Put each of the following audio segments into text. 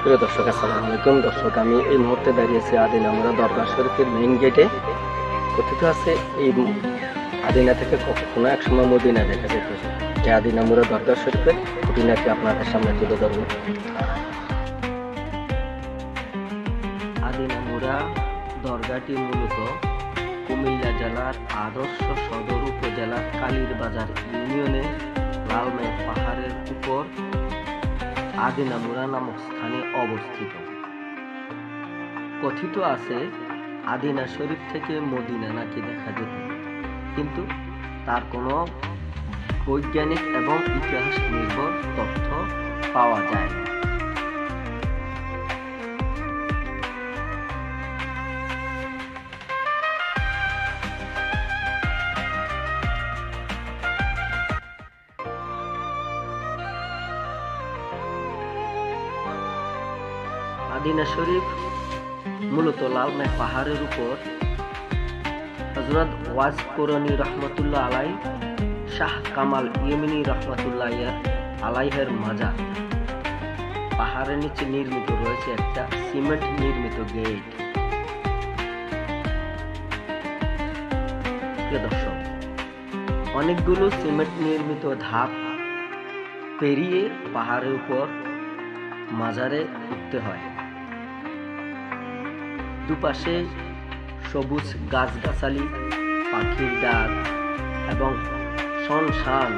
প্রিয় দর্শক, আসসালামু আলাইকুম। দর্শক, আমি এই মুহূর্তে দাঁড়িয়েছি আদিনা মুরা দরবার শরীফের মেইন গেটে। কথিত আছে এই আদিনা থেকে কখনো এক সময় মদিনা দেখা যেত। যে আদিনা মুরা দরবার শরীফের খুঁটিনাটি আপনাদের সামনে তুলে ধরব। আদিনা মুরা দরগাটি মূলত কুমিল্লা জেলার আদর্শ সদর উপজেলার কালীর বাজার ইউনিয়নে লালমাই পাহাড়ের উপর আদিনা মুরা নামক স্থানে অবস্থিত। কথিত আছে আদিনা শরীফ থেকে মদিনা নাকি দেখা যেত, কিন্তু তার কোনো বৈজ্ঞানিক এবং ইতিহাস নির্ভর তথ্য পাওয়া যায় না। আদিনা শরীফ মূলত লালমাই পাহাড়ের উপর হযরত ওয়াজ কোরআনী রহমতুল্লাহ আলাই, শাহ কামাল ইয়েমেনি রহমতুল্লাহ আলাইহের মাজার। পাহাড়ের নিচে নির্মিত রয়েছে একটা সিমেন্ট নির্মিত গেট। প্রিয় দর্শক, অনেকগুলো সিমেন্ট নির্মিত ধাপ পেরিয়ে পাহাড়ের উপর মাজারে উঠতে হয়। দুপাশে সবুজ গাছগাছালি, পাখির ডাক এবং শুনশান,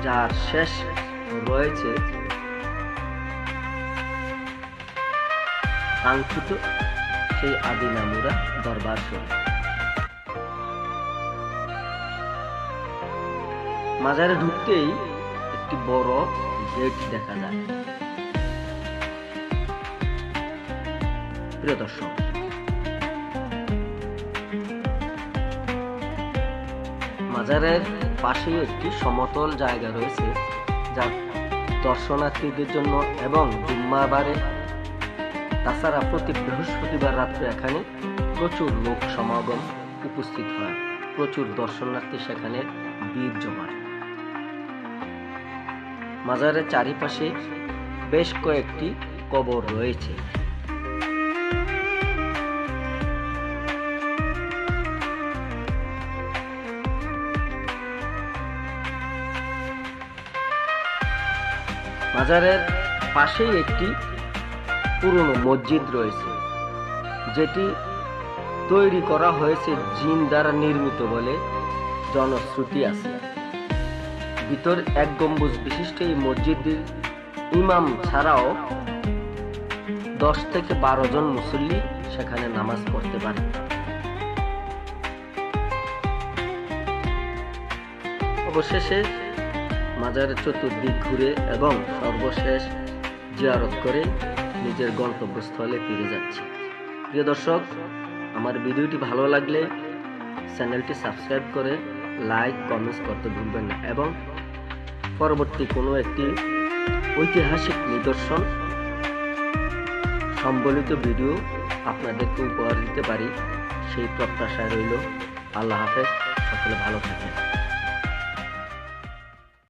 যার শেষ রয়েছে কাঙ্ক্ষিত সেই আদিনা মুরা দরবার শরীফ। মাজারে ঢুকতেই একটি বড় গেট দেখা যায়। প্রিয় দর্শক, মাজারের পাশে একটি সমতল জায়গা রয়েছে, যা দর্শনার্থীদের জন্য এবং জুম্মাবারে তাছাড়া প্রতি বৃহস্পতিবার রাত্রে এখানে প্রচুর লোক সমাগম উপস্থিত হয়। প্রচুর দর্শনার্থী সেখানে ভিড় জমায়। মাজারের চারিপাশে বেশ কয়েকটি কবর রয়েছে। মাজারের পাশেই একটি পুরনো মসজিদ রয়েছে, যেটি তৈরি করা হয়েছে জিন দ্বারা নির্মিত বলে জনশ্রুতি আছে। ভিতর এক গম্বুজ বিশিষ্ট এই মসজিদের ইমাম ছাড়াও 10 থেকে 12 জন মুসল্লি সেখানে নামাজ পড়তে পারে। অবশেষে মাজারের চতুর্দিক ঘুরে এবং সর্বশেষ জিয়ারত করে নিজের গন্তব্যস্থলে ফিরে যাচ্ছে। প্রিয় দর্শক, আমার ভিডিওটি ভালো লাগলে চ্যানেলটি সাবস্ক্রাইব করে লাইক কমেন্টস করতে ভুলবেন না, এবং পরবর্তী কোনো একটি ঐতিহাসিক নিদর্শন সম্বলিত ভিডিও আপনাদেরকে উপহার দিতে পারি সেই প্রত্যাশায় রইল। আল্লাহ হাফেজ, সকলে ভালো থাকেন।